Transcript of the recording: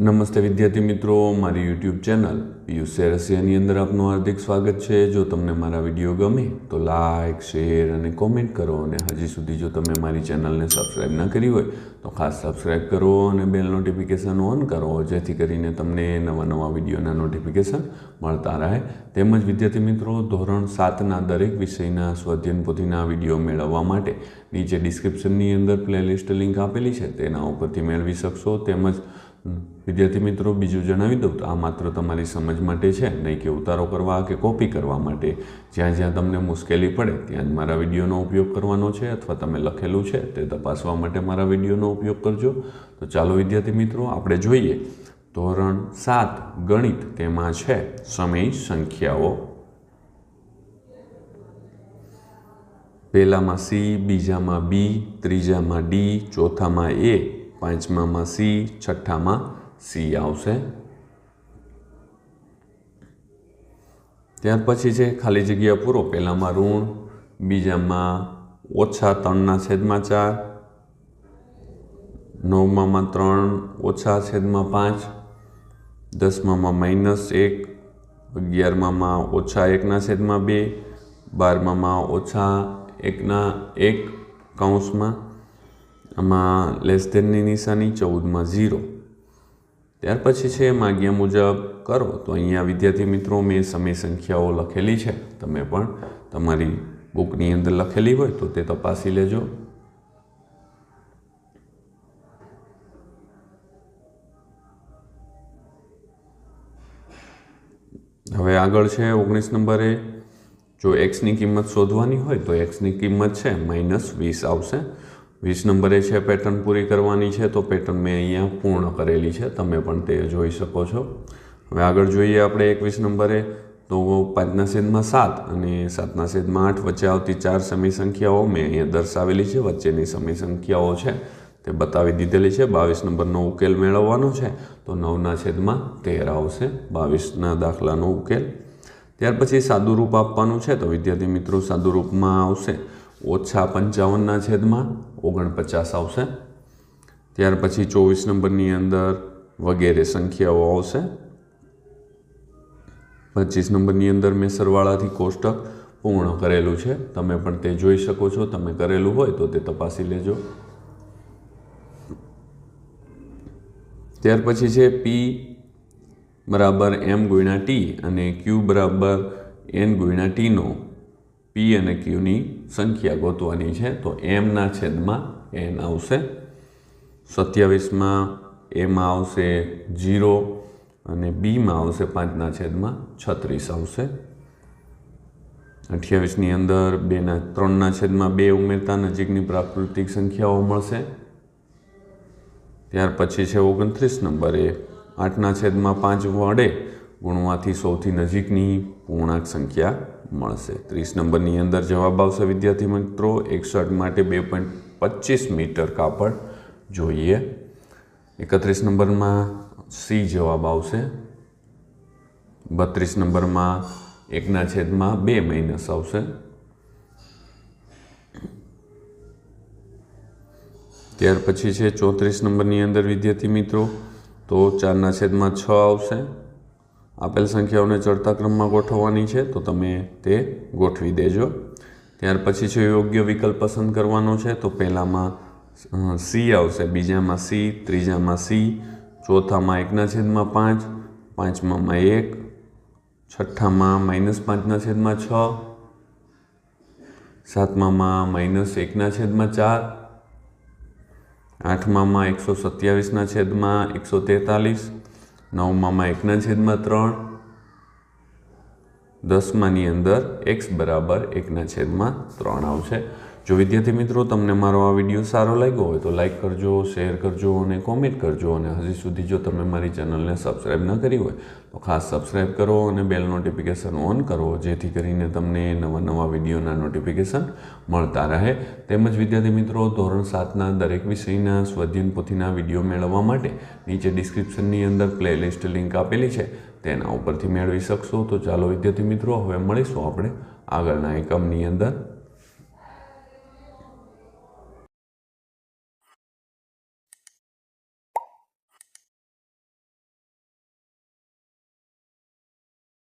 નમસ્તે વિદ્યાર્થી મિત્રો, મારી યુટ્યુબ ચેનલ પિયુષ સેરસિયાની અંદર આપનું હાર્દિક સ્વાગત છે। જો તમને મારા વિડીયો ગમે તો લાઇક, શેર અને કોમેન્ટ કરો અને હજી સુધી જો તમે મારી ચેનલને સબસ્ક્રાઈબ ન કરી હોય તો ખાસ સબસ્ક્રાઈબ કરો અને બેલ નોટિફિકેશન ઓન કરો, જેથી કરીને તમને નવા વિડીયોના નોટિફિકેશન મળતા રહે। તેમજ વિદ્યાર્થી મિત્રો, ધોરણ 7ના દરેક વિષયના સ્વાધ્યાયન પોથીના વિડીયો મેળવવા માટે નીચે ડિસ્ક્રિપ્શનની અંદર પ્લેલિસ્ટ લિંક આપેલી છે, તેના ઉપરથી મેળવી શકશો। તેમજ વિદ્યાર્થી મિત્રો, બીજું જણાવી દઉં તો આ માત્ર તમારી સમજ માટે છે, નહીં કે ઉતારો કરવા કે કોપી કરવા માટે। જ્યાં જ્યાં તમને મુશ્કેલી પડે ત્યાં જ મારા વિડીયોનો ઉપયોગ કરવાનો છે, અથવા તમે લખેલું છે તે તપાસવા માટે મારા વિડીયોનો ઉપયોગ કરજો। તો ચાલો વિદ્યાર્થી મિત્રો, આપણે જોઈએ ધોરણ 7 ગણિત, તેમાં છે સમય સંખ્યાઓ। પહેલામાં સી, બીજામાં બી, ત્રીજામાં ડી, ચોથામાં એ, પાંચમામાં સી, છઠ્ઠામાં સી આવશે। ત્યાર પછી છે ખાલી જગ્યા પૂરો। પહેલામાં ઋણ, બીજામાં -3/4, નવમામાં 3 - 5, 10મામાં -1, 11મામાં -1/2, 12મામાં -1/1 કૌંસમાં, આમાં લેસ ધેનની નિશાની, 14માં 0। ત્યાર પછી છે માગ્યા મુજબ કરો। તો અહીંયા વિદ્યાર્થી મિત્રો મેં સમય સંખ્યાઓ લખેલી છે, તમે પણ તમારી બુકની અંદર લખેલી હોય તો તે તપાસી લેજો। હવે આગળ છે 19 નંબરે, જો એક્સની કિંમત શોધવાની હોય તો એક્સની કિંમત છે -20 આવશે। 20 નંબરે છે પેટર્ન પૂરી કરવાની છે, તો પેટર્ન મેં અહીંયા પૂર્ણ કરેલી છે, તમે પણ તે જોઈ શકો છો। હવે આગળ જોઈએ આપણે 21 નંબરે, તો 5/7 અને 7/8 વચ્ચે આવતી 4 સમય સંખ્યાઓ મેં અહીંયા દર્શાવેલી છે, વચ્ચેની સમય સંખ્યાઓ છે તે બતાવી દીધેલી છે। 22 નંબરનો ઉકેલ મેળવવાનો છે, તો 9/13 આવશે 22ના દાખલાનો ઉકેલ। ત્યાર પછી સાદુરૂપ આપવાનું છે, તો વિદ્યાર્થી મિત્રો સાદુરૂપમાં આવશે -55/49 આવશે। ત્યાર પછી 24 નંબરની અંદર વગેરે સંખ્યાઓ આવશે। 25 નંબરની અંદર મેં સરવાળાથી કોષ્ટક પૂર્ણ કરેલું છે, તમે પણ તે જોઈ શકો છો, તમે કરેલું હોય તો તે તપાસી લેજો। ત્યાર પછી છે P = m × t અને Q = n × t નો P અને Qની સંખ્યા ગોતવાની છે, તો m/n આવશે। 27માં એમાં આવશે 0 અને બીમાં આવશે 5/36 આવશે। 28ની અંદર 3/2 ઉમેરતા નજીકની પ્રાકૃતિક સંખ્યાઓ મળશે। ત્યાર પછી છે 29 નંબરે 8/5 વડે ગુણવાથી સૌથી નજીકની પૂર્ણાંક સંખ્યા મળશે। 30 નંબરની અંદર જવાબ આવશે વિદ્યાર્થી મિત્રો 61 માટે 2.25 મીટર કાપડ જોઈએ। 31 નંબરમાં સી જવાબ આવશે। 32 નંબરમાં 1/2 - આવશે। ત્યાર પછી છે 34 નંબરની અંદર વિદ્યાર્થી મિત્રો, તો 4/6 આવશે। આપેલ સંખ્યાઓને ચડતા ક્રમમાં ગોઠવવાની છે, તો તમે તે ગોઠવી દેજો। ત્યાર પછી છે યોગ્ય વિકલ્પ પસંદ કરવાનો છે, તો પહેલામાં સી આવશે, બીજામાં સી, ત્રીજામાં સી, ચોથામાં 1/5, પાંચમામાં 1, છઠ્ઠામાં -5/6, સાતમામાં -1/4, આઠમામાં 127/143, નવમામાં 1/3, 10માની અંદર x = 1/3 આવશે। જો વિદ્યાર્થી મિત્રો તમને મારો આ વિડીયો સારો લાગ્યો હોય તો લાઈક કરજો, શેર કરજો અને કોમેન્ટ કરજો, અને હજી સુધી જો તમે મારી ચેનલને સબસ્ક્રાઈબ ન કરી હોય તો ખાસ સબસ્ક્રાઈબ કરો અને બેલ નોટિફિકેશન ઓન કરો, જેથી કરીને તમને નવા વિડીયોના નોટિફિકેશન મળતા રહે। તેમજ વિદ્યાર્થી મિત્રો, ધોરણ 7ના દરેક વિષયના સ્વાધ્યાયન પોથીના વિડીયો મેળવવા માટે નીચે ડિસ્ક્રિપ્શનની અંદર પ્લેલિસ્ટ લિંક આપેલી છે, તેના ઉપરથી મેળવી શકશો। તો ચાલો વિદ્યાર્થી મિત્રો, હવે મળીશું આપણે આગળના એકમની અંદર।